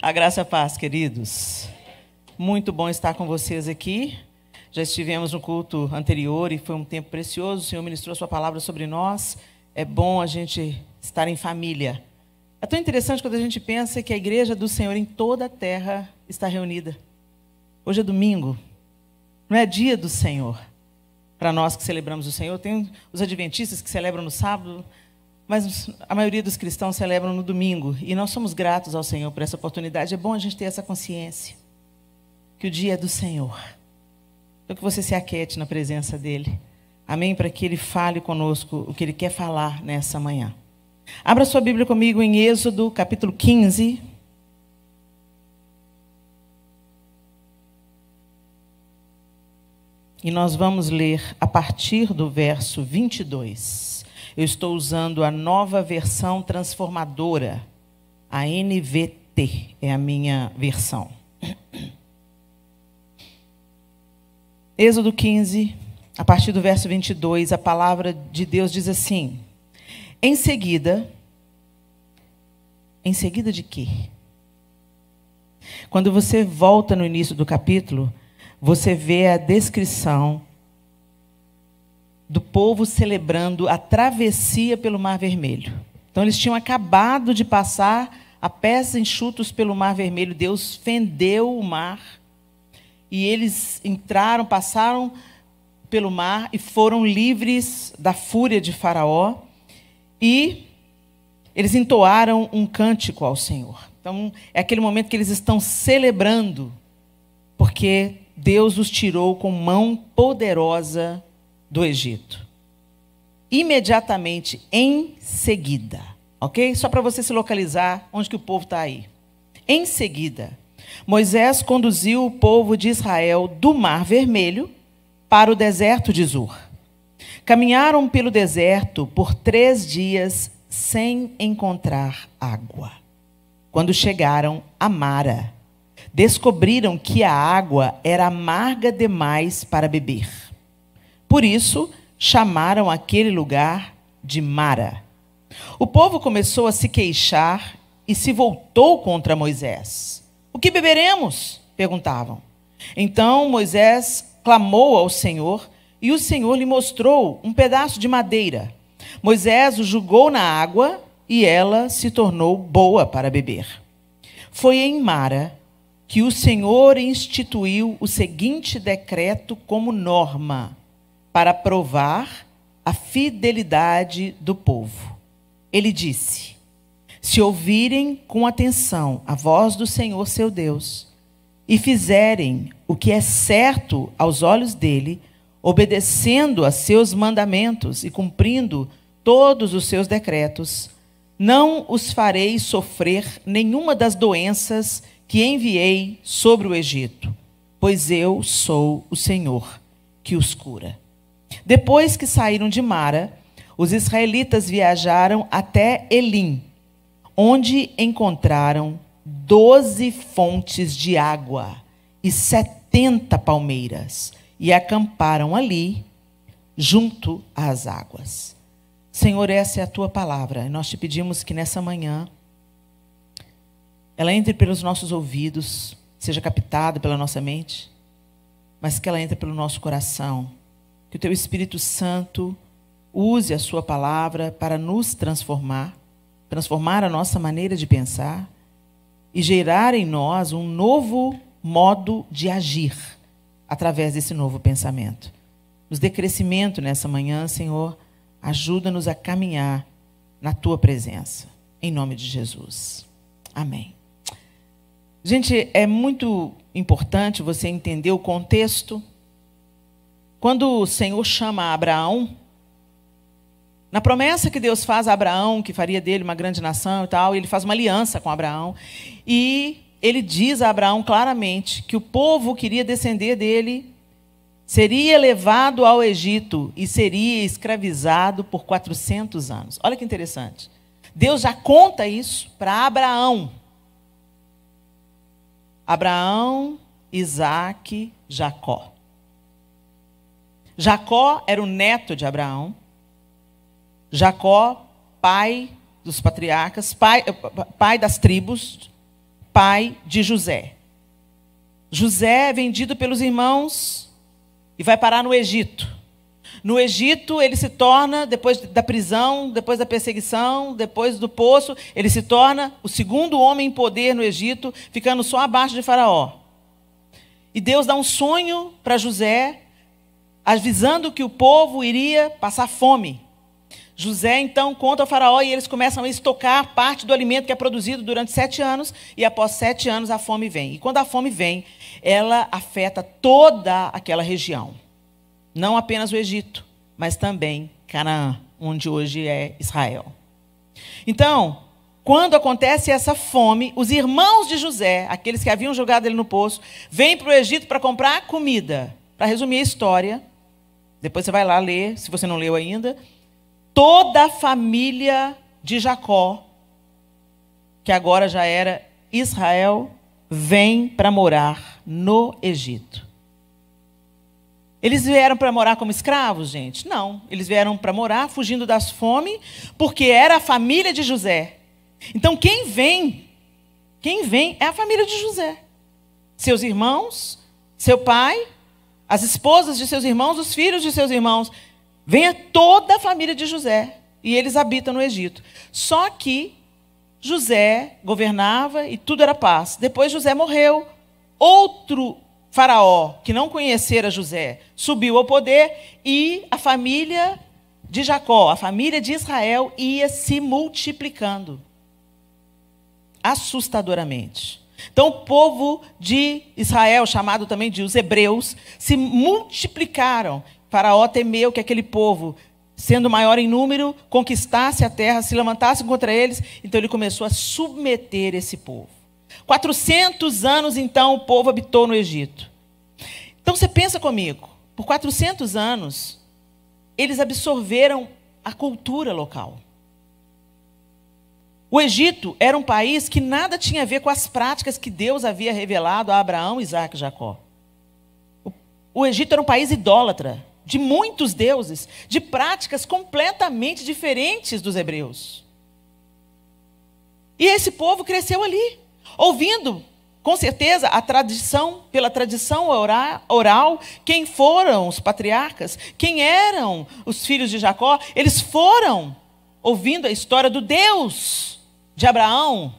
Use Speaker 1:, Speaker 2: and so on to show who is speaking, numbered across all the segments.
Speaker 1: A graça e a paz, queridos. Muito bom estar com vocês aqui. Já estivemos no culto anterior e foi um tempo precioso. O Senhor ministrou a sua palavra sobre nós. É bom a gente estar em família. É tão interessante quando a gente pensa que a igreja do Senhor em toda a terra está reunida. Hoje é domingo, não é dia do Senhor. Para nós que celebramos o Senhor, tem os adventistas que celebram no sábado, mas a maioria dos cristãos celebram no domingo. E nós somos gratos ao Senhor por essa oportunidade. É bom a gente ter essa consciência, que o dia é do Senhor. Então que você se aquete na presença dEle. Amém? Para que Ele fale conosco o que Ele quer falar nessa manhã. Abra sua Bíblia comigo em Êxodo, capítulo 15. E nós vamos ler a partir do verso 22. Eu estou usando a nova versão transformadora, a NVT, é a minha versão. Êxodo 15, a partir do verso 22, a palavra de Deus diz assim: em seguida de quê? Quando você volta no início do capítulo, você vê a descrição do povo celebrando a travessia pelo Mar Vermelho. Então, eles tinham acabado de passar a pés enxutos pelo Mar Vermelho. Deus fendeu o mar e eles entraram, passaram pelo mar e foram livres da fúria de Faraó. E eles entoaram um cântico ao Senhor. Então, é aquele momento que eles estão celebrando, porque Deus os tirou com mão poderosa do Egito. Imediatamente, em seguida, ok? Só para você se localizar onde que o povo está aí. Em seguida, Moisés conduziu o povo de Israel do Mar Vermelho para o deserto de Zur. Caminharam pelo deserto por 3 dias sem encontrar água. Quando chegaram a Mara, descobriram que a água era amarga demais para beber. Por isso, chamaram aquele lugar de Mara. O povo começou a se queixar e se voltou contra Moisés. O que beberemos? Perguntavam. Então Moisés clamou ao Senhor e o Senhor lhe mostrou um pedaço de madeira. Moisés o jogou na água e ela se tornou boa para beber. Foi em Mara que o Senhor instituiu o seguinte decreto como norma para provar a fidelidade do povo. Ele disse: se ouvirem com atenção a voz do Senhor seu Deus e fizerem o que é certo aos olhos dele, obedecendo a seus mandamentos e cumprindo todos os seus decretos, não os farei sofrer nenhuma das doenças que enviei sobre o Egito, pois eu sou o Senhor que os cura. Depois que saíram de Mara, os israelitas viajaram até Elim, onde encontraram 12 fontes de água e 70 palmeiras, e acamparam ali, junto às águas. Senhor, essa é a tua palavra, e nós te pedimos que nessa manhã ela entre pelos nossos ouvidos, seja captada pela nossa mente, mas que ela entre pelo nosso coração. Que o teu Espírito Santo use a sua palavra para nos transformar a nossa maneira de pensar e gerar em nós um novo modo de agir através desse novo pensamento. Nos dê crescimento nessa manhã, Senhor, ajuda-nos a caminhar na tua presença, em nome de Jesus. Amém. Gente, é muito importante você entender o contexto. Quando o Senhor chama Abraão, na promessa que Deus faz a Abraão, que faria dele uma grande nação e tal, ele faz uma aliança com Abraão, e ele diz a Abraão claramente que o povo que iria descender dele seria levado ao Egito e seria escravizado por 400 anos. Olha que interessante. Deus já conta isso para Abraão. Abraão, Isaque, Jacó. Jacó era o neto de Abraão. Jacó, pai dos patriarcas, pai das tribos, pai de José. José é vendido pelos irmãos e vai parar no Egito. No Egito, ele se torna, depois da prisão, depois da perseguição, depois do poço, ele se torna o segundo homem em poder no Egito, ficando só abaixo de Faraó. E Deus dá um sonho para José, avisando que o povo iria passar fome. José, então, conta ao Faraó e eles começam a estocar parte do alimento que é produzido durante 7 anos, e após 7 anos a fome vem. E quando a fome vem, ela afeta toda aquela região. Não apenas o Egito, mas também Canaã, onde hoje é Israel. Então, quando acontece essa fome, os irmãos de José, aqueles que haviam jogado ele no poço, vêm para o Egito para comprar comida. Para resumir a história, depois você vai lá ler, se você não leu ainda, toda a família de Jacó, que agora já era Israel, vem para morar no Egito. Eles vieram para morar como escravos, gente? Não. Eles vieram para morar fugindo das fome, porque era a família de José. Então, quem vem é a família de José. Seus irmãos, seu pai, as esposas de seus irmãos, os filhos de seus irmãos. Vem toda a família de José. E eles habitam no Egito. Só que José governava e tudo era paz. Depois José morreu. Outro Faraó, que não conhecera José, subiu ao poder e a família de Jacó, a família de Israel, ia se multiplicando assustadoramente. Então, o povo de Israel, chamado também de os hebreus, se multiplicaram. Faraó temeu que aquele povo, sendo maior em número, conquistasse a terra, se levantasse contra eles. Então, ele começou a submeter esse povo. 400 anos, então, o povo habitou no Egito. Então, você pensa comigo, por 400 anos, eles absorveram a cultura local. O Egito era um país que nada tinha a ver com as práticas que Deus havia revelado a Abraão, Isaque e Jacó. O Egito era um país idólatra, de muitos deuses, de práticas completamente diferentes dos hebreus. E esse povo cresceu ali, ouvindo, com certeza, pela tradição oral, quem foram os patriarcas, quem eram os filhos de Jacó. Eles foram ouvindo a história do Deus de Abraão.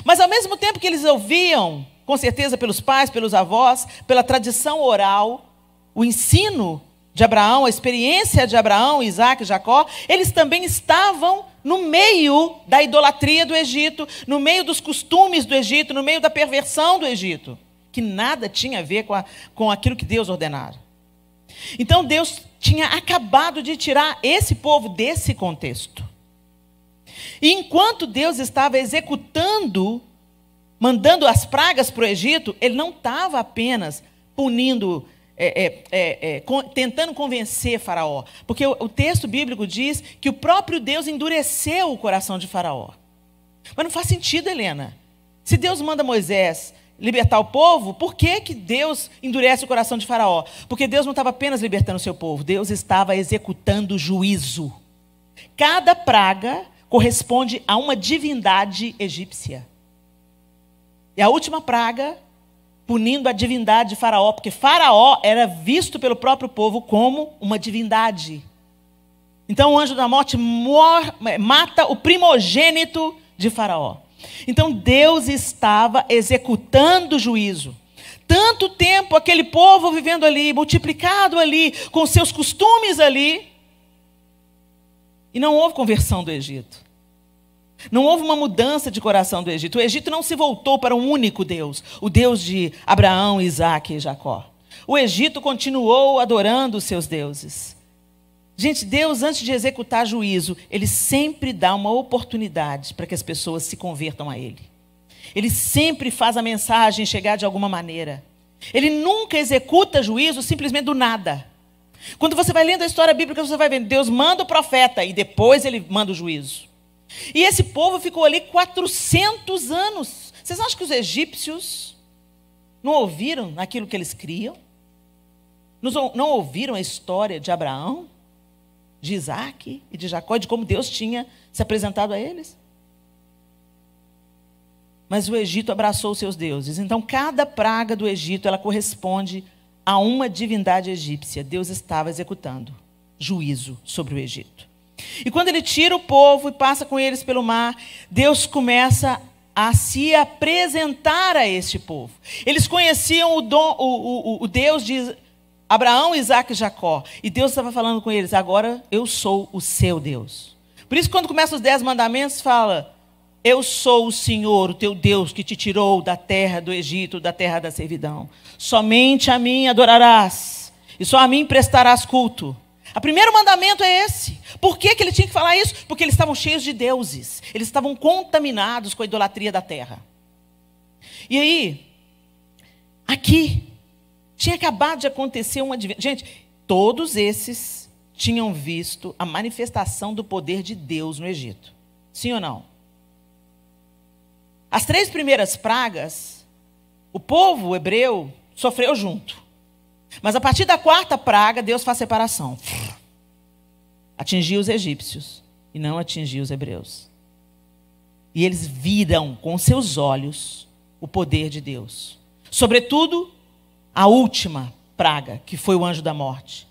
Speaker 1: Mas, ao mesmo tempo que eles ouviam, com certeza pelos pais, pelos avós, pela tradição oral, o ensino de Abraão, a experiência de Abraão, Isaque e Jacó, eles também estavam no meio da idolatria do Egito, no meio dos costumes do Egito, no meio da perversão do Egito, que nada tinha a ver com aquilo que Deus ordenara. Então, Deus tinha acabado de tirar esse povo desse contexto. E enquanto Deus estava executando, mandando as pragas para o Egito, ele não estava apenas punindo, tentando convencer Faraó. Porque o texto bíblico diz que o próprio Deus endureceu o coração de Faraó. Mas não faz sentido, Helena. Se Deus manda Moisés libertar o povo, por que Deus endurece o coração de Faraó? Porque Deus não estava apenas libertando o seu povo, Deus estava executando juízo. Cada praga corresponde a uma divindade egípcia. E a última praga, punindo a divindade de Faraó, porque Faraó era visto pelo próprio povo como uma divindade. Então o anjo da morte mata o primogênito de Faraó. Então Deus estava executando o juízo. Tanto tempo aquele povo vivendo ali, multiplicado ali, com seus costumes ali, e não houve conversão do Egito. Não houve uma mudança de coração do Egito. O Egito não se voltou para um único Deus, o Deus de Abraão, Isaque e Jacó. O Egito continuou adorando os seus deuses. Gente, Deus, antes de executar juízo, Ele sempre dá uma oportunidade para que as pessoas se convertam a Ele. Ele sempre faz a mensagem chegar de alguma maneira. Ele nunca executa juízo simplesmente do nada. Quando você vai lendo a história bíblica, você vai vendo, Deus manda o profeta e depois Ele manda o juízo. E esse povo ficou ali 400 anos. Vocês acham que os egípcios não ouviram aquilo que eles criam? Não ouviram a história de Abraão, de Isaque e de Jacó, de como Deus tinha se apresentado a eles? mas o Egito abraçou os seus deuses. Então, cada praga do Egito, ela corresponde a uma divindade egípcia. Deus estava executando juízo sobre o Egito. E quando ele tira o povo e passa com eles pelo mar, Deus começa a se apresentar a este povo. Eles conheciam o Deus de Abraão, Isaac e Jacó. E Deus estava falando com eles: agora eu sou o seu Deus. Por isso, quando começa os 10 mandamentos, fala: eu sou o Senhor, o teu Deus, que te tirou da terra do Egito, da terra da servidão. Somente a mim adorarás, e só a mim prestarás culto. O primeiro mandamento é esse. Por que ele tinha que falar isso? Porque eles estavam cheios de deuses. Eles estavam contaminados com a idolatria da terra. E aí, aqui, tinha acabado de acontecer uma... Gente, todos esses tinham visto a manifestação do poder de Deus no Egito. Sim ou não? As 3 primeiras pragas, o povo hebreu sofreu junto. Mas a partir da 4ª praga, Deus faz separação. Atingiu os egípcios e não atingiu os hebreus. E eles viram com seus olhos o poder de Deus. Sobretudo, a última praga, que foi o anjo da morte.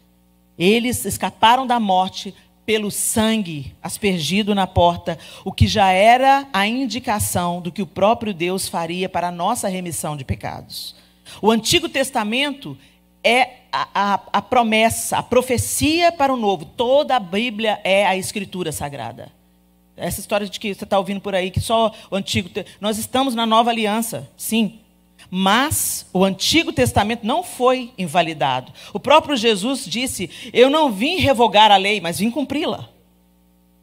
Speaker 1: Eles escaparam da morte pelo sangue aspergido na porta, o que já era a indicação do que o próprio Deus faria para a nossa remissão de pecados. O Antigo Testamento é a promessa, a profecia para o Novo. Toda a Bíblia é a Escritura Sagrada. Essa história de que você está ouvindo por aí, que só o Antigo... Nós estamos na Nova Aliança, sim. Mas o Antigo Testamento não foi invalidado. O próprio Jesus disse: eu não vim revogar a lei, mas vim cumpri-la.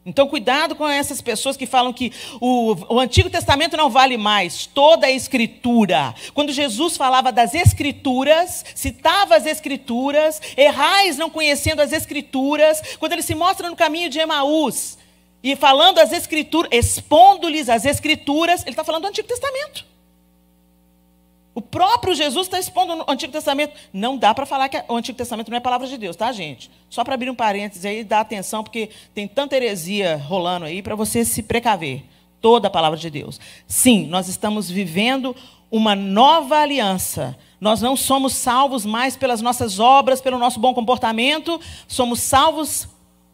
Speaker 1: Então, cuidado com essas pessoas que falam que o Antigo Testamento não vale mais. Toda a Escritura. Quando Jesus falava das Escrituras, citava as Escrituras, errais não conhecendo as Escrituras, quando ele se mostra no caminho de Emaús, e falando as Escrituras, expondo-lhes as Escrituras, ele está falando do Antigo Testamento. O próprio Jesus está expondo no Antigo Testamento. Não dá para falar que o Antigo Testamento não é palavra de Deus, tá, gente? Só para abrir um parênteses aí, dá atenção, porque tem tanta heresia rolando aí, para você se precaver. Toda a palavra de Deus. Sim, nós estamos vivendo uma nova aliança. Nós não somos salvos mais pelas nossas obras, pelo nosso bom comportamento. Somos salvos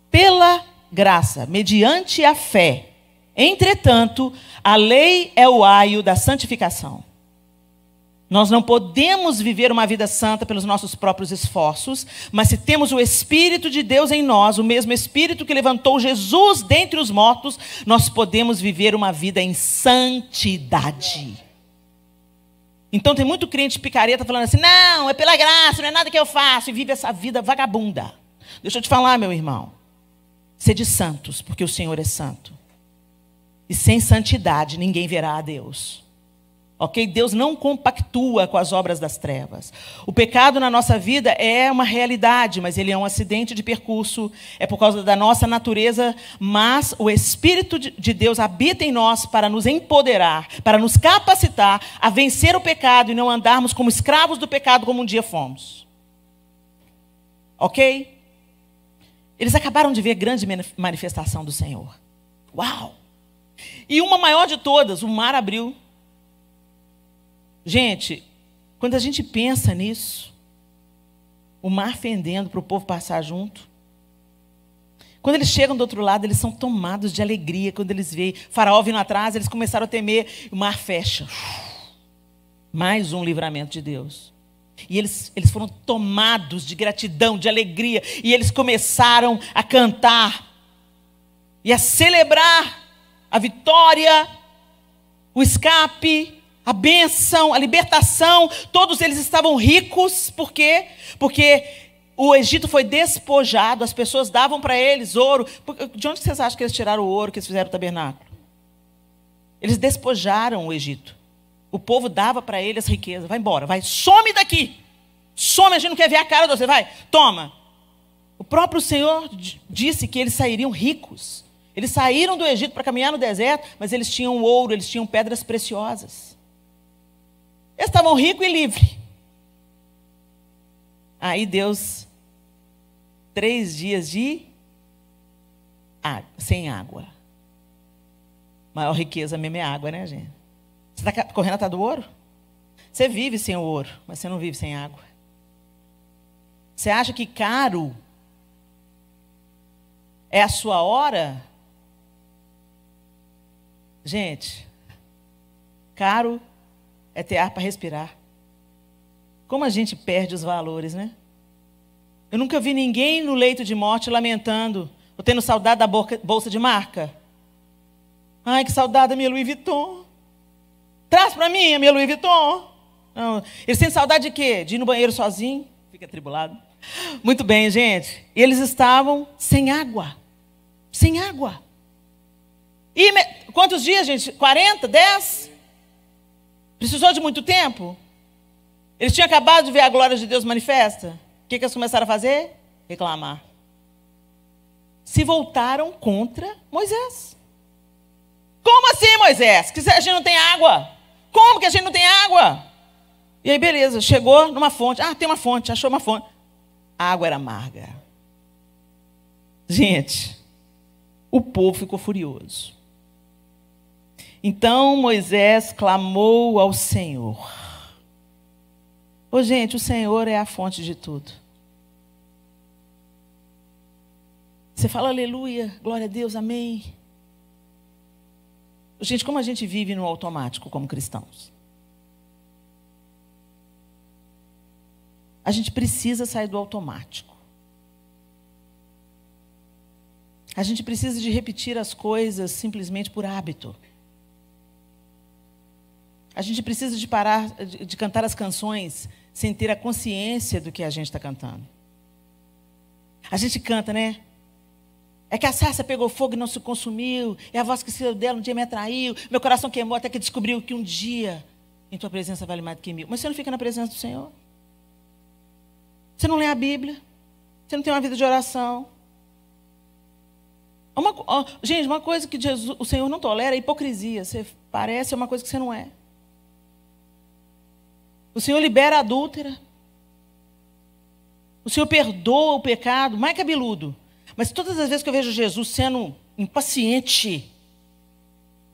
Speaker 1: pela graça, mediante a fé. Entretanto, a lei é o aio da santificação. Nós não podemos viver uma vida santa pelos nossos próprios esforços, mas se temos o Espírito de Deus em nós, o mesmo Espírito que levantou Jesus dentre os mortos, nós podemos viver uma vida em santidade. Então tem muito crente picareta falando assim: não, é pela graça, não é nada que eu faço, e vive essa vida vagabunda. Deixa eu te falar, meu irmão, sede santos, porque o Senhor é santo. E sem santidade ninguém verá a Deus. Ok? Deus não compactua com as obras das trevas. O pecado na nossa vida é uma realidade, mas ele é um acidente de percurso, é por causa da nossa natureza, mas o Espírito de Deus habita em nós para nos empoderar, para nos capacitar a vencer o pecado e não andarmos como escravos do pecado como um dia fomos. Ok? Eles acabaram de ver grande manifestação do Senhor. Uau! E uma maior de todas, o mar abriu. Gente, quando a gente pensa nisso, o mar fendendo para o povo passar junto, quando eles chegam do outro lado, eles são tomados de alegria. Quando eles veem Faraó vindo atrás, eles começaram a temer, o mar fecha. Mais um livramento de Deus. E eles foram tomados de gratidão, de alegria, e eles começaram a cantar e a celebrar a vitória, o escape, a bênção, a libertação. Todos eles estavam ricos. Por quê? Porque o Egito foi despojado, as pessoas davam para eles ouro. De onde vocês acham que eles tiraram o ouro que eles fizeram o tabernáculo? Eles despojaram o Egito. O povo dava para eles riqueza. Vai embora, vai, some daqui. Some, a gente não quer ver a cara de você, vai, toma. O próprio Senhor disse que eles sairiam ricos. Eles saíram do Egito para caminhar no deserto, mas eles tinham ouro, eles tinham pedras preciosas. Eles estavam ricos e livres. Aí Deus, 3 dias sem água. Maior riqueza mesmo é água, né, gente? Você está correndo atrás do ouro? Você vive sem o ouro, mas você não vive sem água. Você acha que caro é a sua hora? Gente, caro é ter ar para respirar. Como a gente perde os valores, né? Eu nunca vi ninguém no leito de morte lamentando, ou tendo saudade da bolsa de marca. Ai, que saudade da minha Louis Vuitton. Traz para mim a minha Louis Vuitton. Não. Eles têm saudade de quê? De ir no banheiro sozinho? Fica atribulado. Muito bem, gente. E eles estavam sem água. Sem água. E quantos dias, gente? 40? 10? Precisou de muito tempo? Eles tinham acabado de ver a glória de Deus manifesta. O que eles começaram a fazer? Reclamar. Se voltaram contra Moisés. Como assim, Moisés? Que a gente não tem água? Como que a gente não tem água? E aí, beleza, chegou numa fonte. Ah, tem uma fonte, achou uma fonte. A água era amarga. Gente, o povo ficou furioso. Então Moisés clamou ao Senhor. Ô, gente, o Senhor é a fonte de tudo. Você fala aleluia, glória a Deus, amém. Gente, como a gente vive no automático como cristãos? A gente precisa sair do automático. A gente precisa de repetir as coisas simplesmente por hábito. A gente precisa de parar de cantar as canções sem ter a consciência do que a gente está cantando. A gente canta, né? É que a sarça pegou fogo e não se consumiu. É a voz que saiu dela um dia me atraiu. Meu coração queimou até que descobriu que um dia em tua presença vale mais do que 1000. Mas você não fica na presença do Senhor? Você não lê a Bíblia? Você não tem uma vida de oração? Gente, uma coisa que o Senhor não tolera é a hipocrisia. Você parece uma coisa que você não é. O Senhor libera a adúltera. O Senhor perdoa o pecado, mais cabeludo. Mas todas as vezes que eu vejo Jesus sendo impaciente,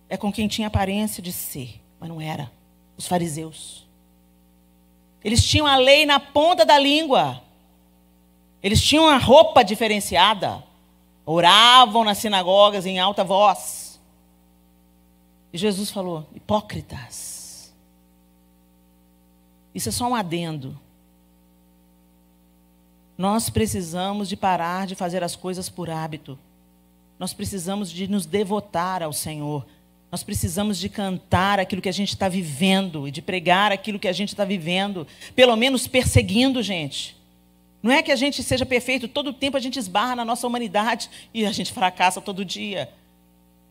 Speaker 1: é com quem tinha aparência de ser, mas não era. Os fariseus. Eles tinham a lei na ponta da língua. Eles tinham a roupa diferenciada. Oravam nas sinagogas em alta voz. E Jesus falou, hipócritas. Isso é só um adendo. Nós precisamos de parar de fazer as coisas por hábito. Nós precisamos de nos devotar ao Senhor. Nós precisamos de cantar aquilo que a gente está vivendo e de pregar aquilo que a gente está vivendo. Pelo menos perseguindo, gente. Não é que a gente seja perfeito, todo o tempo a gente esbarra na nossa humanidade e a gente fracassa todo dia.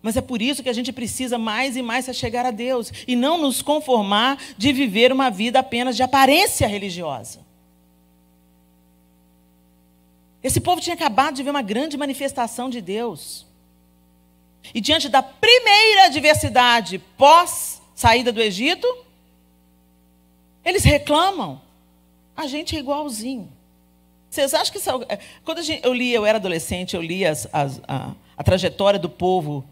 Speaker 1: Mas é por isso que a gente precisa mais e mais se chegar a Deus e não nos conformar de viver uma vida apenas de aparência religiosa. Esse povo tinha acabado de ver uma grande manifestação de Deus. E diante da primeira adversidade pós-saída do Egito, eles reclamam. A gente é igualzinho. Vocês acham que... Quando eu era adolescente, eu lia a trajetória do povo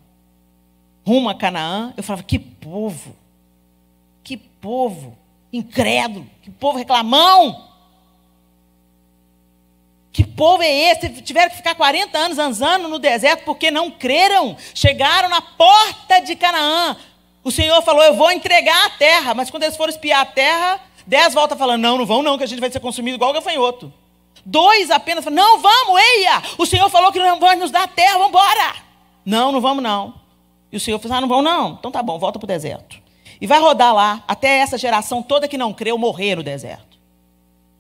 Speaker 1: rumo a Canaã, eu falava, que povo incrédulo, que povo reclamão. Que povo é esse? Tiveram que ficar 40 anos andando no deserto porque não creram. Chegaram na porta de Canaã. O Senhor falou, eu vou entregar a terra. Mas quando eles foram espiar a terra, 10 voltam falando, não vão não, que a gente vai ser consumido igual o gafanhoto. 2 apenas falaram, não, vamos, eia. O Senhor falou que não vai nos dar a terra, vamos embora. Não vamos não. E o Senhor falou, não vão não. Então tá bom, volta para o deserto. E vai rodar lá, até essa geração toda que não creu morrer no deserto.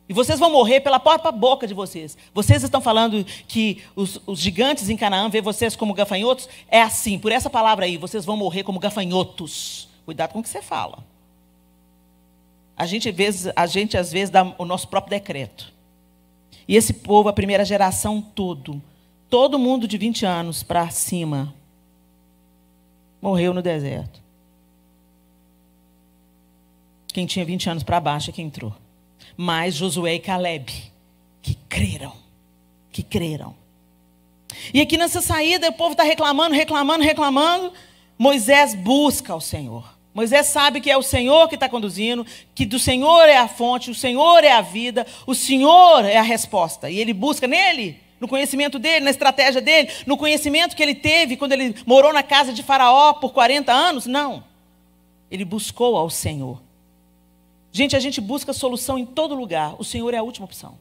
Speaker 1: E vocês vão morrer pela própria boca de vocês. Vocês estão falando que os gigantes em Canaã vê vocês como gafanhotos? É assim, por essa palavra aí, vocês vão morrer como gafanhotos. Cuidado com o que você fala. A gente às vezes dá o nosso próprio decreto. E esse povo, a primeira geração todo mundo de 20 anos para cima, morreu no deserto. Quem tinha 20 anos para baixo é quem entrou. Mas Josué e Caleb, que creram. E aqui nessa saída, o povo está reclamando. Moisés busca ao Senhor. Moisés sabe que é o Senhor que está conduzindo, que do Senhor é a fonte, o Senhor é a vida, o Senhor é a resposta. E ele busca nele, no conhecimento dele, na estratégia dele, no conhecimento que ele teve quando ele morou na casa de Faraó por 40 anos. Não. Ele buscou ao Senhor. Gente, a gente busca solução em todo lugar. O Senhor é a última opção.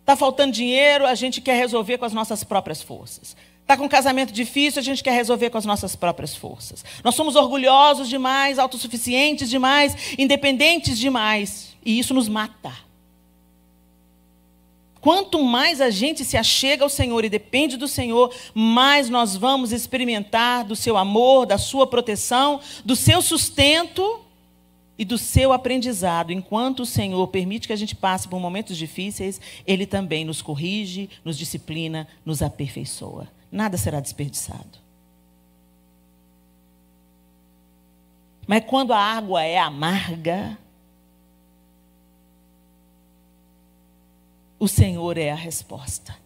Speaker 1: Está faltando dinheiro, a gente quer resolver com as nossas próprias forças. Está com um casamento difícil, a gente quer resolver com as nossas próprias forças. Nós somos orgulhosos demais, autossuficientes demais, independentes demais. E isso nos mata. Quanto mais a gente se achega ao Senhor e depende do Senhor, mais nós vamos experimentar do seu amor, da sua proteção, do seu sustento e do seu aprendizado. Enquanto o Senhor permite que a gente passe por momentos difíceis, Ele também nos corrige, nos disciplina, nos aperfeiçoa. Nada será desperdiçado. Mas quando a água é amarga, o Senhor é a resposta.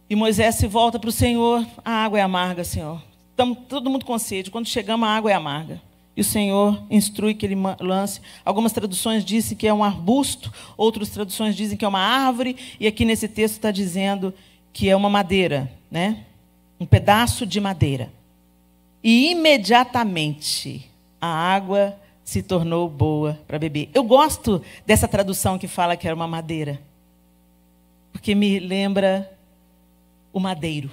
Speaker 1: E Moisés se volta para o Senhor. A água é amarga, Senhor. Estamos todo mundo com sede. Quando chegamos, a água é amarga. E o Senhor instrui que ele lance. Algumas traduções dizem que é um arbusto, outras traduções dizem que é uma árvore, e aqui nesse texto está dizendo que é uma madeira, né? Um pedaço de madeira. E imediatamente a água se tornou boa para beber. Eu gosto dessa tradução que fala que era uma madeira, porque me lembra o madeiro.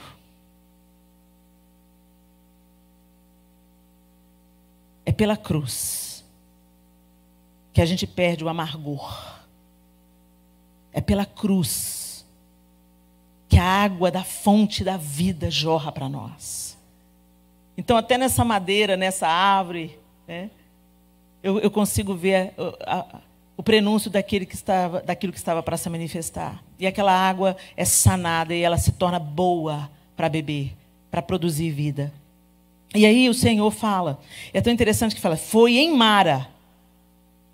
Speaker 1: É pela cruz que a gente perde o amargor. É pela cruz que a água da fonte da vida jorra para nós. Então, até nessa madeira, nessa árvore, né, eu consigo ver o prenúncio daquilo que estava para se manifestar. E aquela água é sanada e ela se torna boa para beber, para produzir vida. E aí o Senhor fala, é tão interessante que fala, foi em Mara,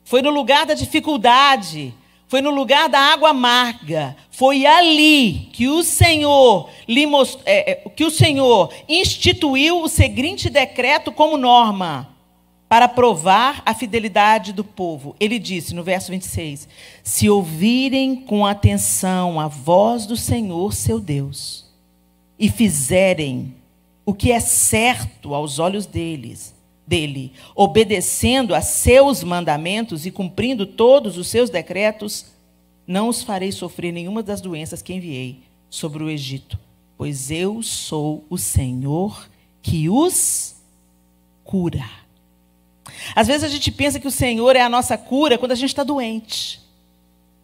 Speaker 1: foi no lugar da dificuldade, foi no lugar da água amarga, foi ali que o Senhor instituiu o seguinte decreto como norma, para provar a fidelidade do povo. Ele disse no verso 26, se ouvirem com atenção a voz do Senhor, seu Deus, e fizerem o que é certo aos olhos dele, obedecendo a seus mandamentos e cumprindo todos os seus decretos, não os farei sofrer nenhuma das doenças que enviei sobre o Egito, pois eu sou o Senhor que os cura. Às vezes a gente pensa que o Senhor é a nossa cura quando a gente está doente,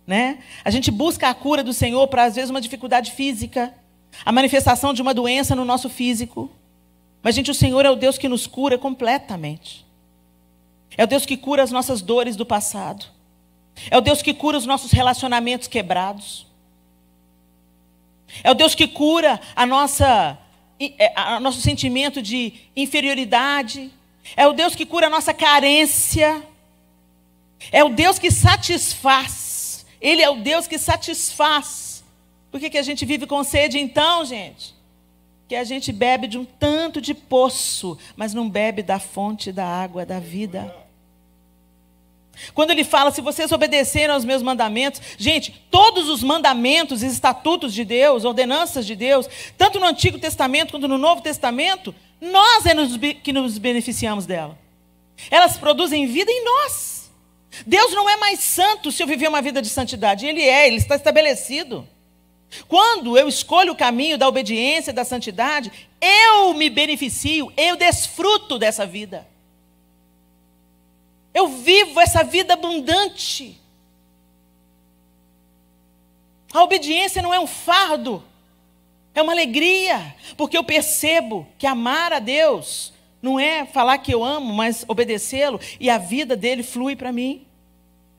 Speaker 1: né? A gente busca a cura do Senhor para, às vezes, uma dificuldade física, a manifestação de uma doença no nosso físico. Mas, gente, o Senhor é o Deus que nos cura completamente. É o Deus que cura as nossas dores do passado. É o Deus que cura os nossos relacionamentos quebrados. É o Deus que cura nosso sentimento de inferioridade. É o Deus que cura a nossa carência. É o Deus que satisfaz. Ele é o Deus que satisfaz. Por que a gente vive com sede então, gente? Que a gente bebe de um tanto de poço, mas não bebe da fonte da água da vida. Quando ele fala, se vocês obedecerem aos meus mandamentos, gente, todos os mandamentos e estatutos de Deus, ordenanças de Deus, tanto no Antigo Testamento quanto no Novo Testamento, nós que nos beneficiamos dela. Elas produzem vida em nós. Deus não é mais santo se eu viver uma vida de santidade. Ele está estabelecido. Quando eu escolho o caminho da obediência, da santidade, eu me beneficio, eu desfruto dessa vida. Eu vivo essa vida abundante. A obediência não é um fardo, é uma alegria, porque eu percebo que amar a Deus não é falar que eu amo, mas obedecê-lo, e a vida dele flui para mim.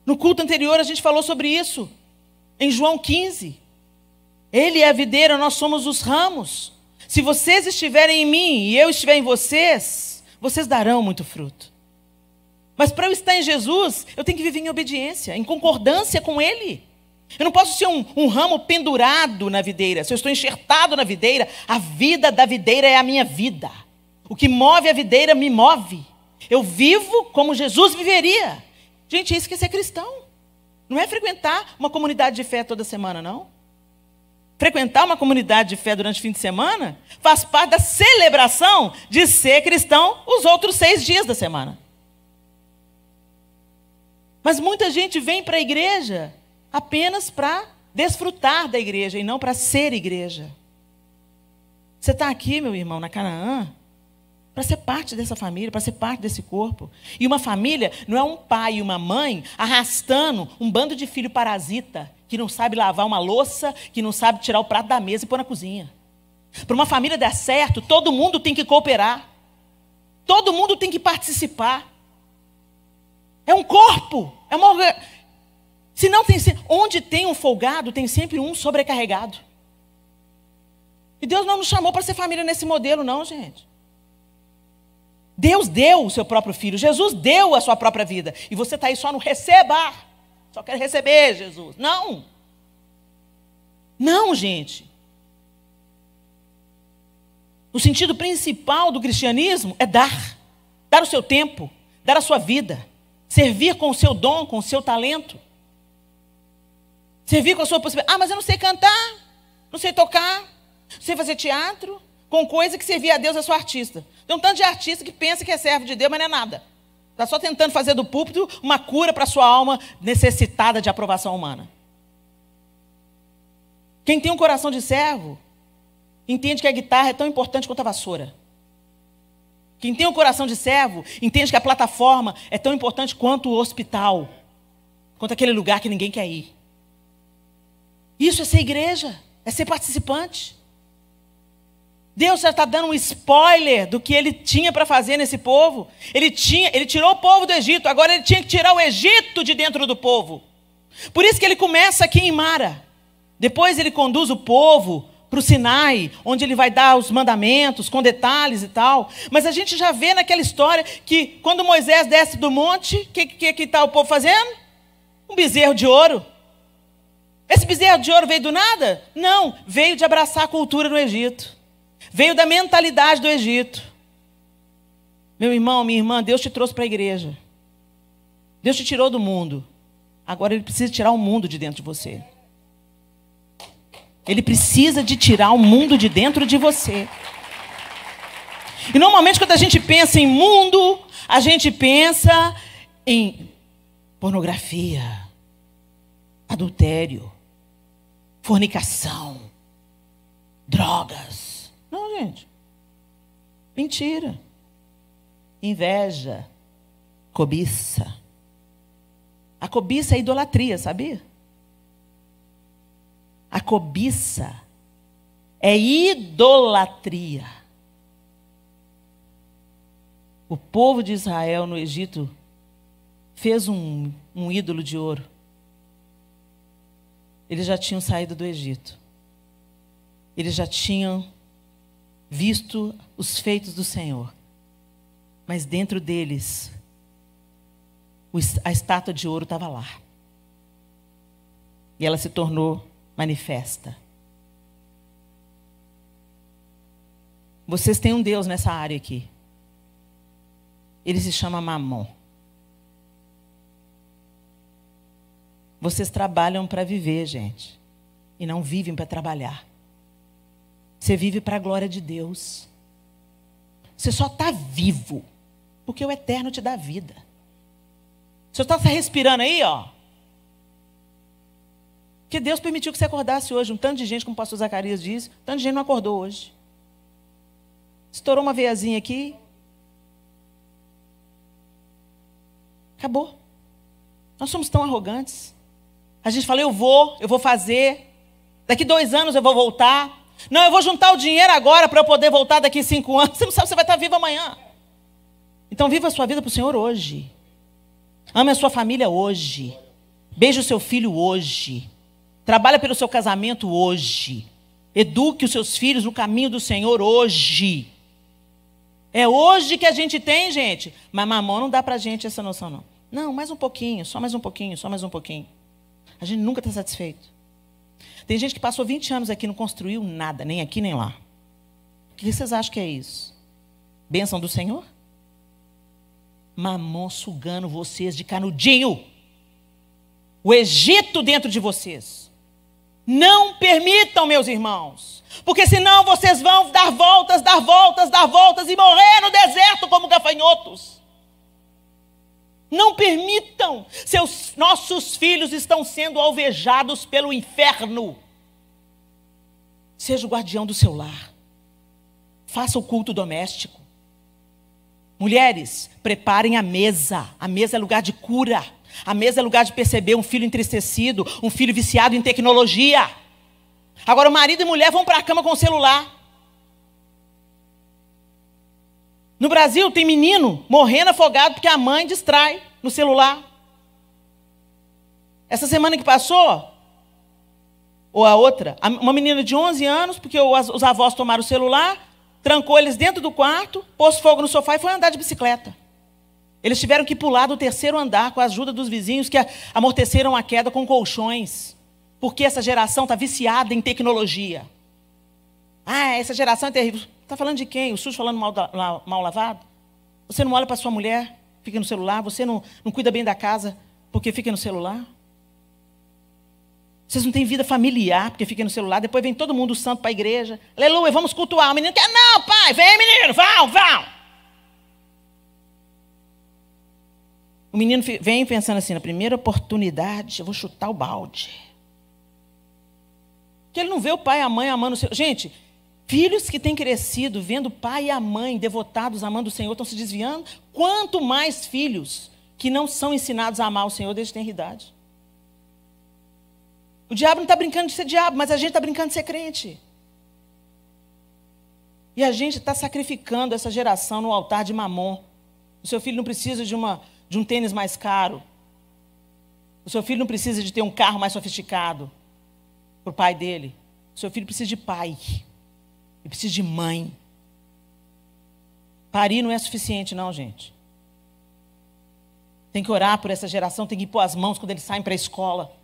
Speaker 1: No culto anterior a gente falou sobre isso, em João 15. Ele é a videira, nós somos os ramos. Se vocês estiverem em mim e eu estiver em vocês, vocês darão muito fruto. Mas para eu estar em Jesus, eu tenho que viver em obediência, em concordância com Ele. Eu não posso ser um ramo pendurado na videira. Se eu estou enxertado na videira, a vida da videira é a minha vida. O que move a videira me move. Eu vivo como Jesus viveria. Gente, isso que é ser cristão. Não é frequentar uma comunidade de fé toda semana, não. Frequentar uma comunidade de fé durante o fim de semana faz parte da celebração de ser cristão os outros 6 dias da semana. Mas muita gente vem para a igreja apenas para desfrutar da igreja e não para ser igreja. Você está aqui, meu irmão, na Canaã, para ser parte dessa família, para ser parte desse corpo. E uma família não é um pai e uma mãe arrastando um bando de filho parasita, que não sabe lavar uma louça, que não sabe tirar o prato da mesa e pôr na cozinha. Para uma família dar certo, todo mundo tem que cooperar. Todo mundo tem que participar. É um corpo. É uma... Se não tem... Onde tem um folgado, tem sempre um sobrecarregado. E Deus não nos chamou para ser família nesse modelo, não, gente. Deus deu o seu próprio filho. Jesus deu a sua própria vida. E você está aí só no receber. Só quer receber, Jesus. Não. Não, gente. O sentido principal do cristianismo é dar. Dar o seu tempo. Dar a sua vida. Servir com o seu dom, com o seu talento. Servir com a sua possibilidade. Ah, mas eu não sei cantar. Não sei tocar. Não sei fazer teatro. Com coisa que servir a Deus, eu sou artista. Tem um tanto de artista que pensa que é servo de Deus, mas não é nada. Está só tentando fazer do púlpito uma cura para a sua alma necessitada de aprovação humana. Quem tem um coração de servo, entende que a guitarra é tão importante quanto a vassoura. Quem tem um coração de servo, entende que a plataforma é tão importante quanto o hospital. Quanto aquele lugar que ninguém quer ir. Isso é ser igreja, é ser participante. Deus já está dando um spoiler do que ele tinha para fazer nesse povo. Ele tirou o povo do Egito, agora ele tinha que tirar o Egito de dentro do povo. Por isso que ele começa aqui em Mara. Depois ele conduz o povo para o Sinai, onde ele vai dar os mandamentos, com detalhes e tal. Mas a gente já vê naquela história que quando Moisés desce do monte, o que está o povo fazendo? Um bezerro de ouro. Esse bezerro de ouro veio do nada? Não, veio de abraçar a cultura no Egito. Veio da mentalidade do Egito. Meu irmão, minha irmã, Deus te trouxe para a igreja. Deus te tirou do mundo. Agora Ele precisa tirar o mundo de dentro de você. Ele precisa de tirar o mundo de dentro de você. E normalmente quando a gente pensa em mundo, a gente pensa em pornografia, adultério, fornicação, drogas. Não, gente. Mentira. Inveja. Cobiça. A cobiça é idolatria, sabia? A cobiça é idolatria. O povo de Israel no Egito fez um ídolo de ouro. Eles já tinham saído do Egito. Eles já tinham visto os feitos do Senhor. Mas dentro deles, a estátua de ouro estava lá. E ela se tornou manifesta. Vocês têm um Deus nessa área aqui. Ele se chama Mamon. Vocês trabalham para viver, gente. E não vivem para trabalhar. Você vive para a glória de Deus. Você só está vivo porque o eterno te dá vida. Você está respirando aí, ó. Porque Deus permitiu que você acordasse hoje. Um tanto de gente, como o pastor Zacarias disse, um tanto de gente não acordou hoje. Estourou uma veiazinha aqui. Acabou. Nós somos tão arrogantes. A gente fala, eu vou fazer. Daqui 2 anos eu vou voltar. Não, eu vou juntar o dinheiro agora para eu poder voltar daqui 5 anos. Você não sabe se você vai estar vivo amanhã. Então viva a sua vida para o Senhor hoje. Ame a sua família hoje. Beije o seu filho hoje. Trabalhe pelo seu casamento hoje. Eduque os seus filhos no caminho do Senhor hoje. É hoje que a gente tem, gente. Mas Mamon não dá para a gente essa noção, não. Não, mais um pouquinho, só mais um pouquinho, só mais um pouquinho. A gente nunca está satisfeito. Tem gente que passou 20 anos aqui e não construiu nada, nem aqui nem lá. O que vocês acham que é isso? Bênção do Senhor? Mamon sugando vocês de canudinho. O Egito dentro de vocês. Não permitam, meus irmãos. Porque senão vocês vão dar voltas, dar voltas, dar voltas e morrer no deserto como gafanhotos. Não permitam. Nossos filhos estão sendo alvejados pelo inferno. Seja o guardião do seu lar. Faça o culto doméstico. Mulheres, preparem a mesa. A mesa é lugar de cura. A mesa é lugar de perceber um filho entristecido, um filho viciado em tecnologia. Agora, marido e mulher vão para a cama com o celular. No Brasil, tem menino morrendo afogado porque a mãe distrai no celular. Essa semana que passou, ou a outra, uma menina de 11 anos, porque os avós tomaram o celular, trancou eles dentro do quarto, pôs fogo no sofá e foi andar de bicicleta. Eles tiveram que pular do 3º andar com a ajuda dos vizinhos que amorteceram a queda com colchões. Porque essa geração está viciada em tecnologia. Ah, essa geração é terrível. Está falando de quem? O sujo falando mal lavado? Você não olha para sua mulher, fica no celular? Você não cuida bem da casa porque fica no celular? Vocês não têm vida familiar porque fica no celular? Depois vem todo mundo santo para a igreja. Aleluia, vamos cultuar. O menino quer, não, pai, vem menino, vão. O menino vem pensando assim, na primeira oportunidade, eu vou chutar o balde. Porque ele não vê o pai e a mãe amando o Senhor. Gente, filhos que têm crescido vendo o pai e a mãe devotados amando o Senhor estão se desviando. Quanto mais filhos que não são ensinados a amar o Senhor desde a tenra idade. O diabo não está brincando de ser diabo, mas a gente está brincando de ser crente. E a gente está sacrificando essa geração no altar de Mamon. O seu filho não precisa de um tênis mais caro. O seu filho não precisa de ter um carro mais sofisticado para o pai dele. O seu filho precisa de pai. Ele precisa de mãe. Parir não é suficiente, não, gente. Tem que orar por essa geração, tem que pôr as mãos quando eles saem para a escola.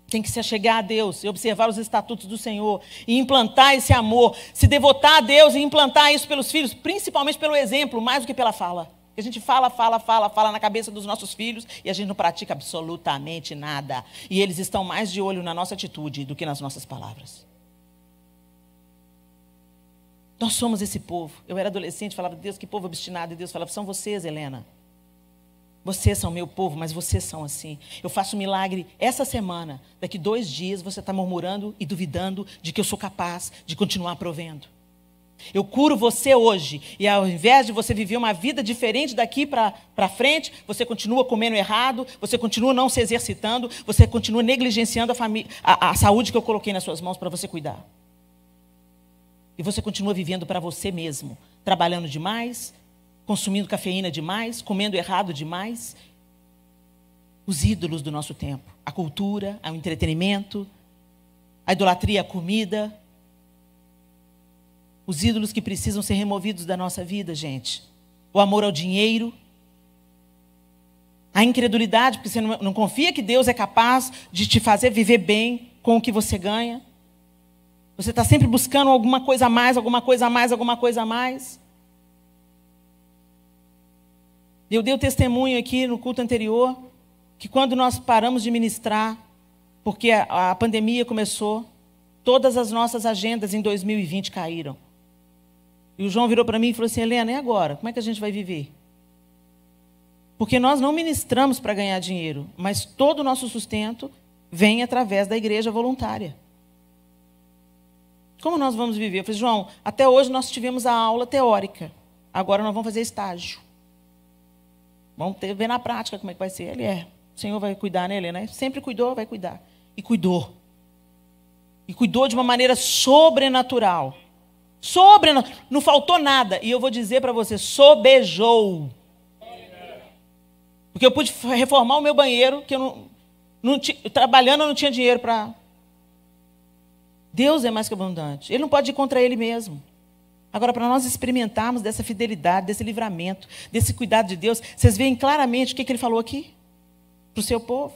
Speaker 1: Tem que se achegar a Deus e observar os estatutos do Senhor e implantar esse amor, se devotar a Deus e implantar isso pelos filhos, principalmente pelo exemplo, mais do que pela fala. A gente fala na cabeça dos nossos filhos e a gente não pratica absolutamente nada. E eles estão mais de olho na nossa atitude do que nas nossas palavras. Nós somos esse povo. Eu era adolescente, falava, Deus, que povo obstinado. E Deus falava, são vocês, Helena. Vocês são meu povo, mas vocês são assim. Eu faço um milagre essa semana. Daqui 2 dias você está murmurando e duvidando de que eu sou capaz de continuar provendo. Eu curo você hoje. E ao invés de você viver uma vida diferente daqui para frente, você continua comendo errado, você continua não se exercitando, você continua negligenciando a saúde que eu coloquei nas suas mãos para você cuidar. E você continua vivendo para você mesmo, trabalhando demais, consumindo cafeína demais, comendo errado demais. Os ídolos do nosso tempo, a cultura, o entretenimento, a idolatria, a comida. Os ídolos que precisam ser removidos da nossa vida, gente. O amor ao dinheiro. A incredulidade, porque você não confia que Deus é capaz de te fazer viver bem com o que você ganha. Você está sempre buscando alguma coisa a mais, alguma coisa a mais, alguma coisa a mais. Eu dei o testemunho aqui no culto anterior, que quando nós paramos de ministrar, porque a pandemia começou, todas as nossas agendas em 2020 caíram. E o João virou para mim e falou assim, Helena, e agora? Como é que a gente vai viver? Porque nós não ministramos para ganhar dinheiro, mas todo o nosso sustento vem através da igreja voluntária. Como nós vamos viver? Eu falei, João, até hoje nós tivemos a aula teórica, agora nós vamos fazer estágio. Vamos ver na prática como é que vai ser. Ele o Senhor vai cuidar, né, Helena? Sempre cuidou, vai cuidar. E cuidou. E cuidou de uma maneira sobrenatural. Não faltou nada. E eu vou dizer para você, sobejou. Porque eu pude reformar o meu banheiro, que trabalhando eu não tinha dinheiro para... Deus é mais que abundante. Ele não pode ir contra ele mesmo. Agora, para nós experimentarmos dessa fidelidade, desse livramento, desse cuidado de Deus, vocês veem claramente o que ele falou aqui? Para o seu povo.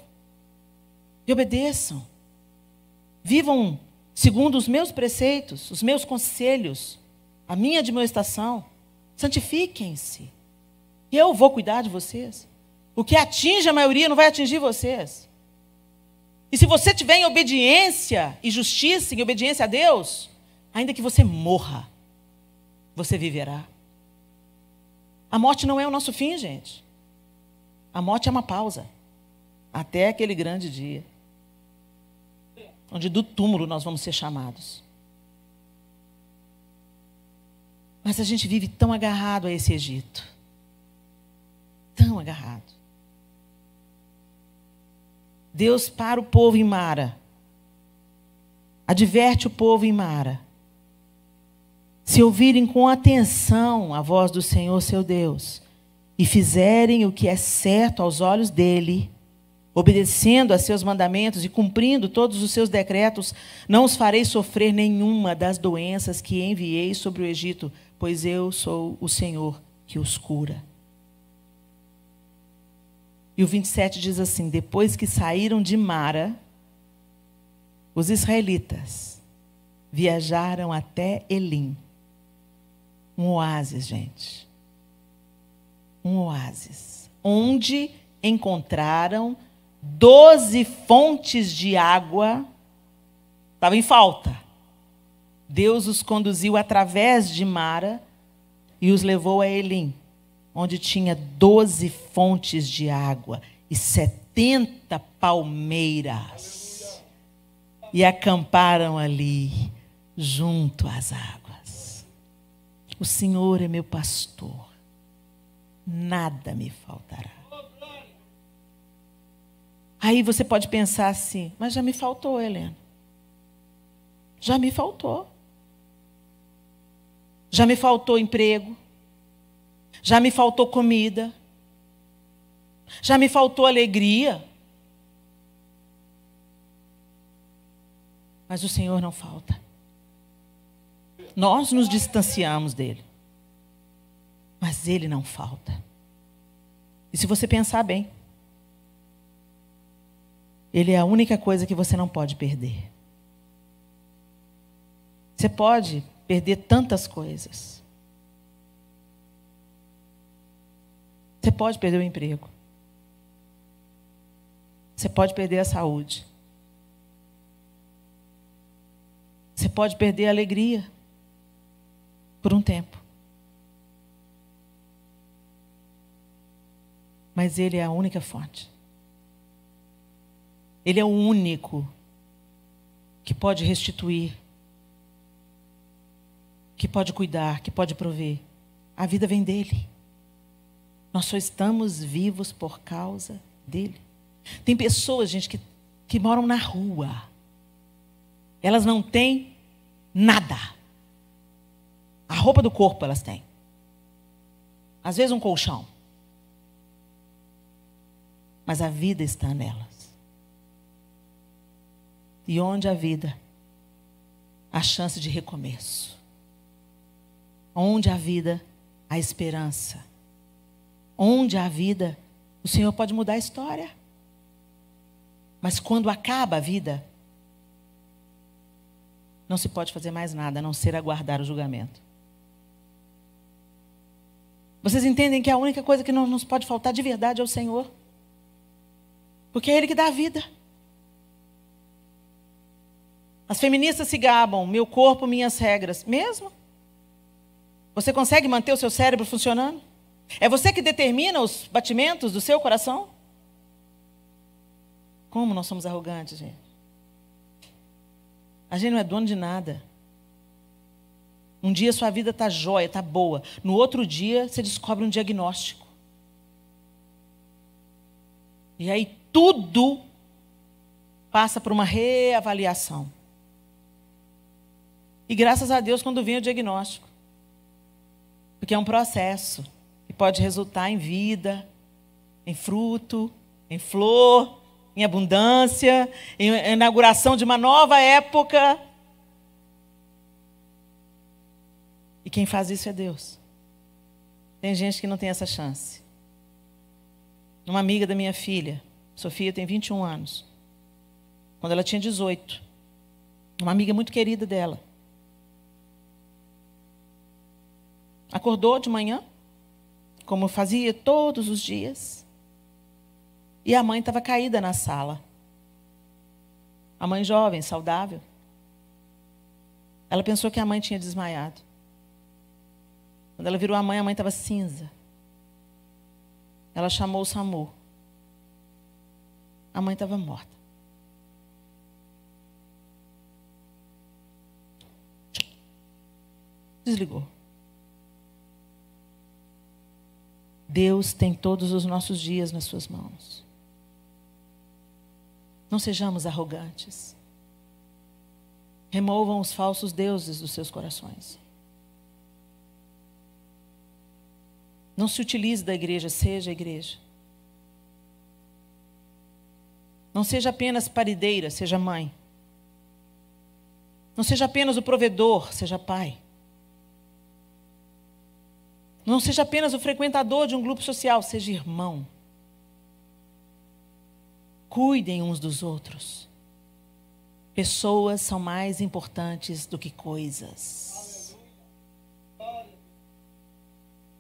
Speaker 1: E obedeçam. Vivam segundo os meus preceitos, os meus conselhos, a minha admoestação. Santifiquem-se. E eu vou cuidar de vocês. O que atinge a maioria não vai atingir vocês. E se você tiver em obediência e justiça, em obediência a Deus, ainda que você morra, você viverá. A morte não é o nosso fim, gente. A morte é uma pausa. Até aquele grande dia. Onde do túmulo nós vamos ser chamados. Mas a gente vive tão agarrado a esse Egito. Tão agarrado. Deus para o povo em Mara. Adverte o povo em Mara. Se ouvirem com atenção a voz do Senhor seu Deus, e fizerem o que é certo aos olhos dele, obedecendo a seus mandamentos e cumprindo todos os seus decretos, não os farei sofrer nenhuma das doenças que enviei sobre o Egito, pois eu sou o Senhor que os cura. E o 27 diz assim: depois que saíram de Mara, os israelitas viajaram até Elim. Um oásis, gente. Um oásis. Onde encontraram 12 fontes de água. Estava em falta. Deus os conduziu através de Mara e os levou a Elim, onde tinha 12 fontes de água e 70 palmeiras. E acamparam ali, junto às águas. O Senhor é meu pastor, nada me faltará. Aí você pode pensar assim, mas já me faltou, Helena. Já me faltou. Já me faltou emprego. Já me faltou comida. Já me faltou alegria. Mas o Senhor não falta. Nós nos distanciamos dele. Mas ele não falta. E se você pensar bem, ele é a única coisa que você não pode perder. Você pode perder tantas coisas. Você pode perder o emprego. Você pode perder a saúde. Você pode perder a alegria por um tempo. Mas ele é a única fonte. Ele é o único que pode restituir, que pode cuidar, que pode prover. A vida vem dele. Nós só estamos vivos por causa dele. Tem pessoas, gente, que moram na rua. Elas não têm nada. A roupa do corpo elas têm. Às vezes um colchão. Mas a vida está nelas. E onde a vida, a chance de recomeço. Onde a vida, a esperança. Onde a vida, o Senhor pode mudar a história. Mas quando acaba a vida, não se pode fazer mais nada, a não ser aguardar o julgamento. Vocês entendem que a única coisa que não nos pode faltar de verdade é o Senhor? Porque é Ele que dá a vida. As feministas se gabam, meu corpo, minhas regras. Mesmo? Você consegue manter o seu cérebro funcionando? É você que determina os batimentos do seu coração? Como nós somos arrogantes, gente. A gente não é dono de nada. Um dia sua vida está jóia, está boa. No outro dia você descobre um diagnóstico. E aí tudo passa por uma reavaliação. E graças a Deus quando vem o diagnóstico. Porque é um processo que pode resultar em vida, em fruto, em flor, em abundância, em inauguração de uma nova época. E quem faz isso é Deus. Tem gente que não tem essa chance. Uma amiga da minha filha, Sofia, tem 21 anos. quando ela tinha 18. Uma amiga muito querida dela. Acordou de manhã, como fazia todos os dias. E a mãe estava caída na sala. A mãe jovem, saudável. Ela pensou que a mãe tinha desmaiado. Quando ela virou a mãe estava cinza. Ela chamou o SAMU. A mãe estava morta. Desligou. Deus tem todos os nossos dias nas suas mãos. Não sejamos arrogantes. Removam os falsos deuses dos seus corações. Não se utilize da igreja, seja a igreja. Não seja apenas parideira, seja mãe. Não seja apenas o provedor, seja pai. Não seja apenas o frequentador de um grupo social, seja irmão. Cuidem uns dos outros. Pessoas são mais importantes do que coisas.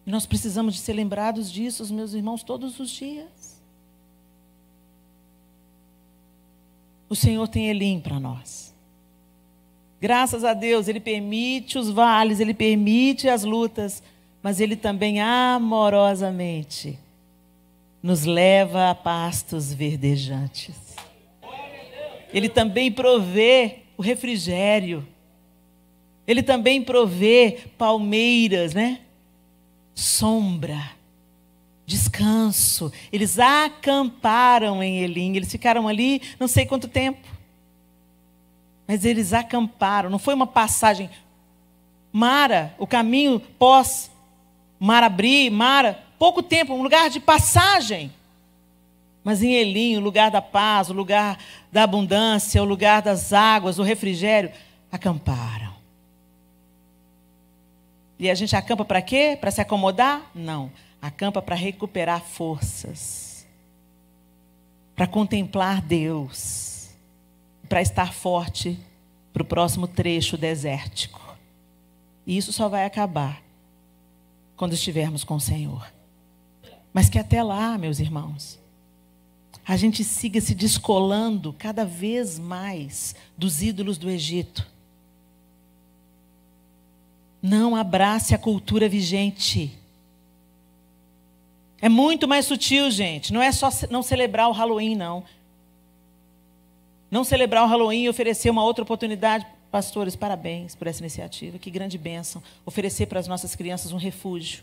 Speaker 1: E nós precisamos de ser lembrados disso, meus irmãos, todos os dias. O Senhor tem Elim para nós. Graças a Deus, Ele permite os vales, Ele permite as lutas, mas Ele também amorosamente nos leva a pastos verdejantes. Ele também provê o refrigério. Ele também provê palmeiras, né? Sombra, descanso. Eles acamparam em Elim. Eles ficaram ali não sei quanto tempo. Mas eles acamparam. Não foi uma passagem. Mara, o caminho pós Mar abrir, Mara, pouco tempo, um lugar de passagem. Mas em Elim, o lugar da paz, o lugar da abundância, o lugar das águas, o refrigério, acamparam. E a gente acampa para quê? Para se acomodar? Não. Acampa para recuperar forças. Para contemplar Deus. Para estar forte para o próximo trecho desértico. E isso só vai acabar quando estivermos com o Senhor. Mas que até lá, meus irmãos, a gente siga se descolando cada vez mais dos ídolos do Egito. Não abrace a cultura vigente. É muito mais sutil, gente. Não é só não celebrar o Halloween, não. Não celebrar o Halloween e oferecer uma outra oportunidade. Pastores, parabéns por essa iniciativa. Que grande bênção. Oferecer para as nossas crianças um refúgio.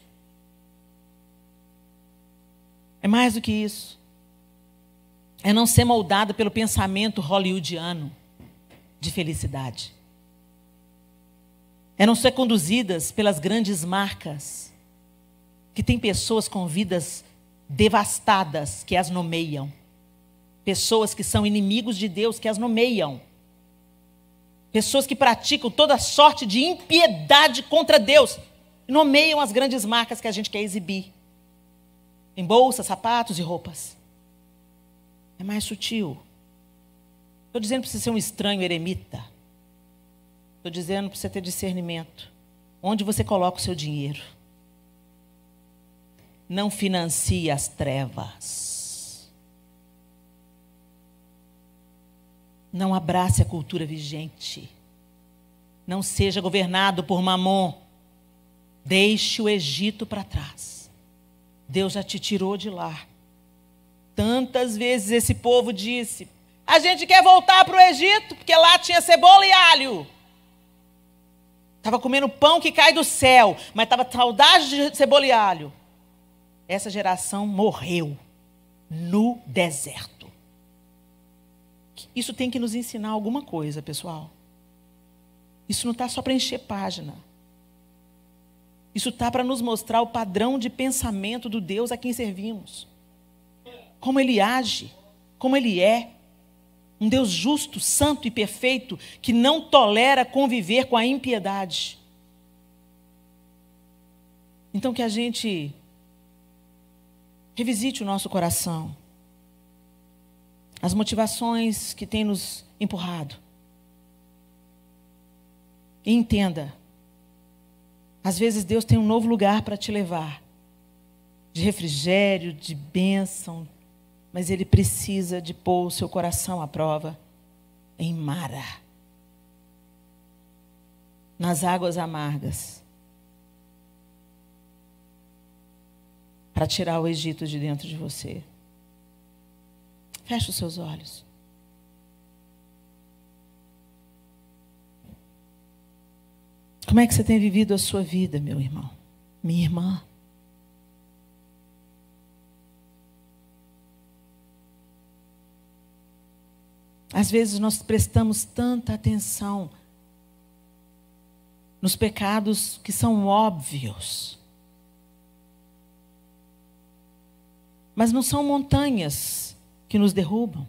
Speaker 1: É mais do que isso. É não ser moldada pelo pensamento hollywoodiano de felicidade. É não ser conduzidas pelas grandes marcas, que tem pessoas com vidas devastadas que as nomeiam. Pessoas que são inimigos de Deus que as nomeiam. Pessoas que praticam toda sorte de impiedade contra Deus. Nomeiam as grandes marcas que a gente quer exibir. Em bolsas, sapatos e roupas. É mais sutil. Estou dizendo para você ser um estranho eremita. Estou dizendo para você ter discernimento. Onde você coloca o seu dinheiro? Não financie as trevas. Não abrace a cultura vigente. Não seja governado por Mamon. Deixe o Egito para trás. Deus já te tirou de lá. Tantas vezes esse povo disse: a gente quer voltar para o Egito, porque lá tinha cebola e alho. Estava comendo pão que cai do céu, mas estava saudade de cebola e alho. Essa geração morreu no deserto. Isso tem que nos ensinar alguma coisa, pessoal. Isso não está só para encher página. Isso está para nos mostrar o padrão de pensamento do Deus a quem servimos. Como Ele age, como Ele é. Um Deus justo, santo e perfeito, que não tolera conviver com a impiedade. Então que a gente revisite o nosso coração. as motivações que têm nos empurrado. E entenda, às vezes Deus tem um novo lugar para te levar, de refrigério, de bênção, mas Ele precisa de pôr o seu coração à prova em Mara, nas águas amargas, para tirar o Egito de dentro de você. Feche os seus olhos. Como é que você tem vivido a sua vida, meu irmão, minha irmã? Às vezes nós prestamos tanta atenção nos pecados que são óbvios, mas não são montanhas que nos derrubam.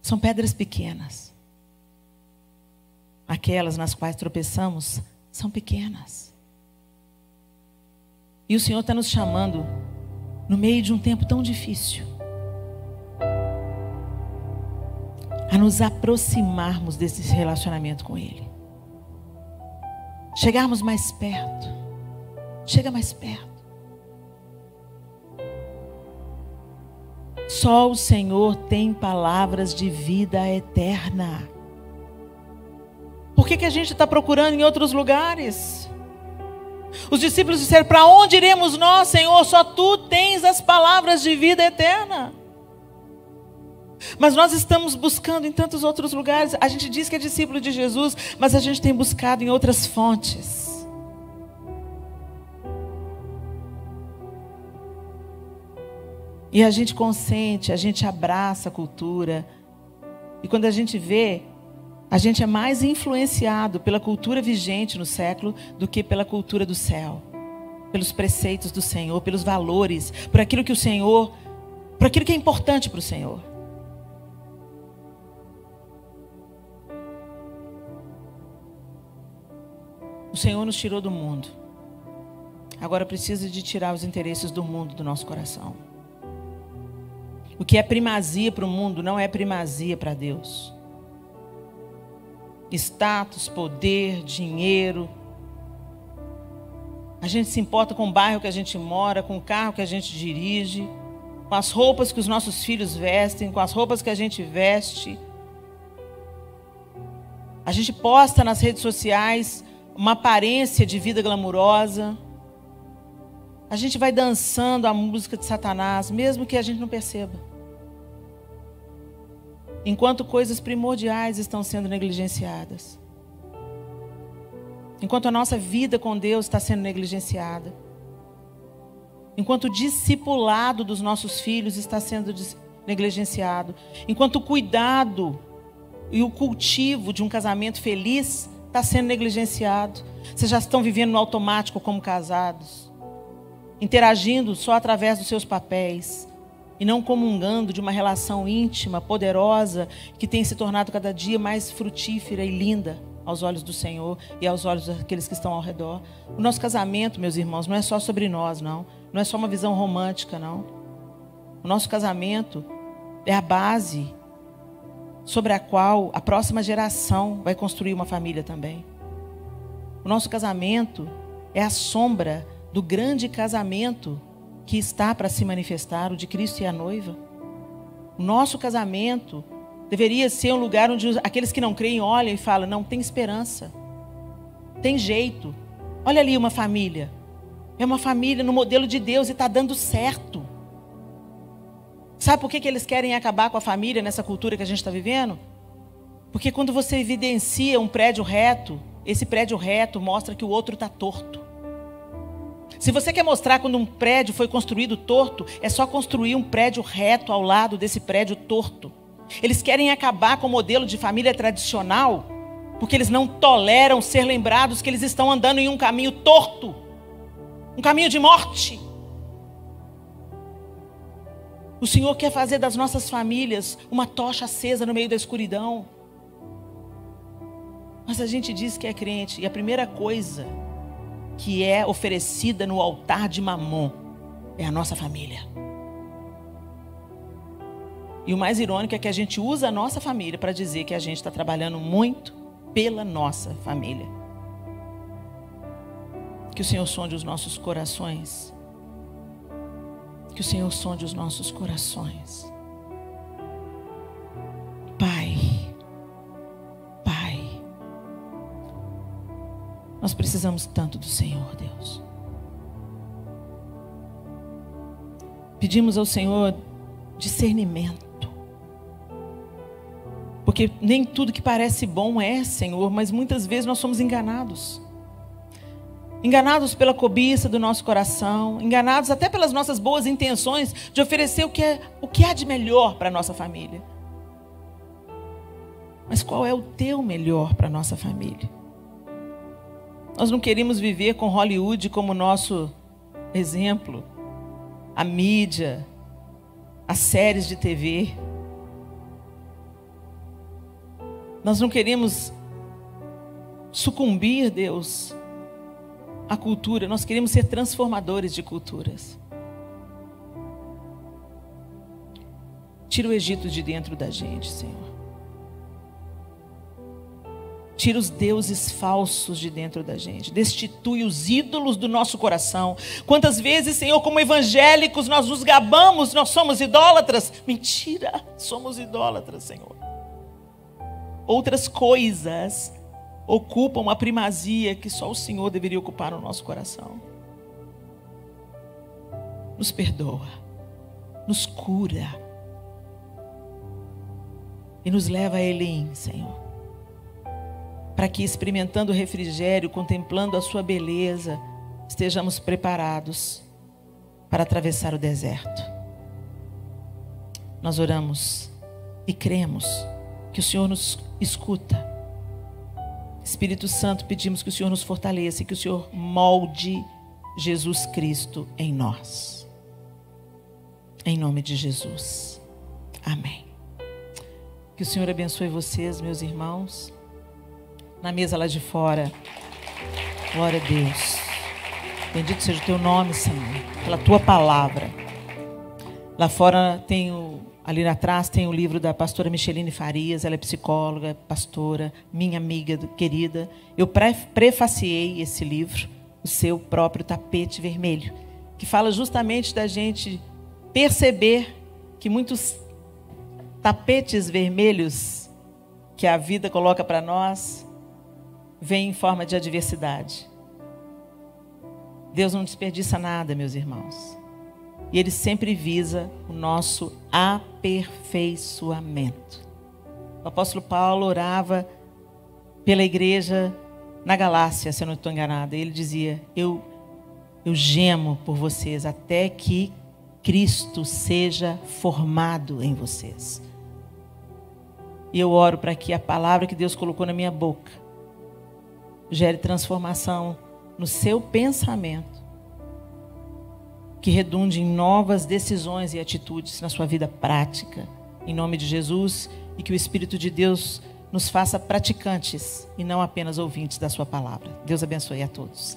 Speaker 1: São pedras pequenas. Aquelas nas quais tropeçamos são pequenas. E o Senhor está nos chamando, no meio de um tempo tão difícil, a nos aproximarmos desse relacionamento com Ele. Chegarmos mais perto. Chega mais perto. Só o Senhor tem palavras de vida eterna. Por que a gente está procurando em outros lugares? Os discípulos disseram: para onde iremos nós, Senhor? Só Tu tens as palavras de vida eterna. Mas nós estamos buscando em tantos outros lugares. A gente diz que é discípulo de Jesus, mas a gente tem buscado em outras fontes. E a gente consente, a gente abraça a cultura. E quando a gente vê, a gente é mais influenciado pela cultura vigente no século do que pela cultura do céu. Pelos preceitos do Senhor, pelos valores, por aquilo que o Senhor, por aquilo que é importante para o Senhor. O Senhor nos tirou do mundo. Agora precisa de tirar os interesses do mundo do nosso coração. O que é primazia para o mundo não é primazia para Deus. Status, poder, dinheiro. A gente se importa com o bairro que a gente mora, com o carro que a gente dirige, com as roupas que os nossos filhos vestem, com as roupas que a gente veste. A gente posta nas redes sociais uma aparência de vida glamurosa. A gente vai dançando a música de Satanás, mesmo que a gente não perceba. Enquanto coisas primordiais estão sendo negligenciadas. Enquanto a nossa vida com Deus está sendo negligenciada. Enquanto o discipulado dos nossos filhos está sendo negligenciado. Enquanto o cuidado e o cultivo de um casamento feliz está sendo negligenciado. Vocês já estão vivendo no automático como casados. Interagindo só através dos seus papéis. E não comungando de uma relação íntima, poderosa, que tem se tornado cada dia mais frutífera e linda aos olhos do Senhor e aos olhos daqueles que estão ao redor. O nosso casamento, meus irmãos, não é só sobre nós, não. Não é só uma visão romântica, não. O nosso casamento é a base sobre a qual a próxima geração vai construir uma família também. O nosso casamento é a sombra do grande casamento que está para se manifestar, o de Cristo e a noiva. O nosso casamento deveria ser um lugar onde aqueles que não creem olham e falam: não, tem esperança, tem jeito. Olha ali uma família, é uma família no modelo de Deus e está dando certo. Sabe por que eles querem acabar com a família nessa cultura que a gente está vivendo? Porque quando você evidencia um prédio reto, esse prédio reto mostra que o outro está torto. Se você quer mostrar quando um prédio foi construído torto, é só construir um prédio reto ao lado desse prédio torto. Eles querem acabar com o modelo de família tradicional, porque eles não toleram ser lembrados que eles estão andando em um caminho torto, um caminho de morte. O Senhor quer fazer das nossas famílias uma tocha acesa no meio da escuridão. Mas a gente diz que é crente, e a primeira coisa que é oferecida no altar de Mamon é a nossa família. E o mais irônico é que a gente usa a nossa família para dizer que a gente está trabalhando muito pela nossa família. Que o Senhor sonde os nossos corações. Que o Senhor sonde os nossos corações. Pai, nós precisamos tanto do Senhor, Deus. Pedimos ao Senhor discernimento. Porque nem tudo que parece bom é, Senhor, mas muitas vezes nós somos enganados. Enganados pela cobiça do nosso coração, enganados até pelas nossas boas intenções de oferecer o que há de melhor para a nossa família. Mas qual é o teu melhor para a nossa família? Nós não queremos viver com Hollywood como nosso exemplo, a mídia, as séries de TV. Nós não queremos sucumbir, Deus, à cultura. Nós queremos ser transformadores de culturas. Tira o Egito de dentro da gente, Senhor. Tira os deuses falsos de dentro da gente. Destitui os ídolos do nosso coração. Quantas vezes, Senhor, como evangélicos, nós nos gabamos, nós somos idólatras. Mentira, somos idólatras, Senhor. Outras coisas ocupam a primazia que só o Senhor deveria ocupar no nosso coração. Nos perdoa, nos cura e nos leva a Elim, Senhor. Para que, experimentando o refrigério, contemplando a sua beleza, estejamos preparados para atravessar o deserto. Nós oramos e cremos que o Senhor nos escuta. Espírito Santo, pedimos que o Senhor nos fortaleça e que o Senhor molde Jesus Cristo em nós. Em nome de Jesus. Amém. Que o Senhor abençoe vocês, meus irmãos. Na mesa lá de fora. Glória a Deus. Bendito seja o teu nome, Senhor, pela tua palavra. Lá fora ali atrás tem o livro da pastora Micheline Farias. Ela é psicóloga, pastora, minha amiga querida. Eu prefaciei esse livro, O Seu Próprio Tapete Vermelho, que fala justamente da gente perceber que muitos tapetes vermelhos que a vida coloca para nós vem em forma de adversidade. Deus não desperdiça nada, meus irmãos. E Ele sempre visa o nosso aperfeiçoamento. O apóstolo Paulo orava pela igreja na Galácia, se eu não estou enganada. Ele dizia, eu gemo por vocês até que Cristo seja formado em vocês. E eu oro para que a palavra que Deus colocou na minha boca gere transformação no seu pensamento, que redunde em novas decisões e atitudes na sua vida prática, em nome de Jesus, e que o Espírito de Deus nos faça praticantes e não apenas ouvintes da sua palavra. Deus abençoe a todos.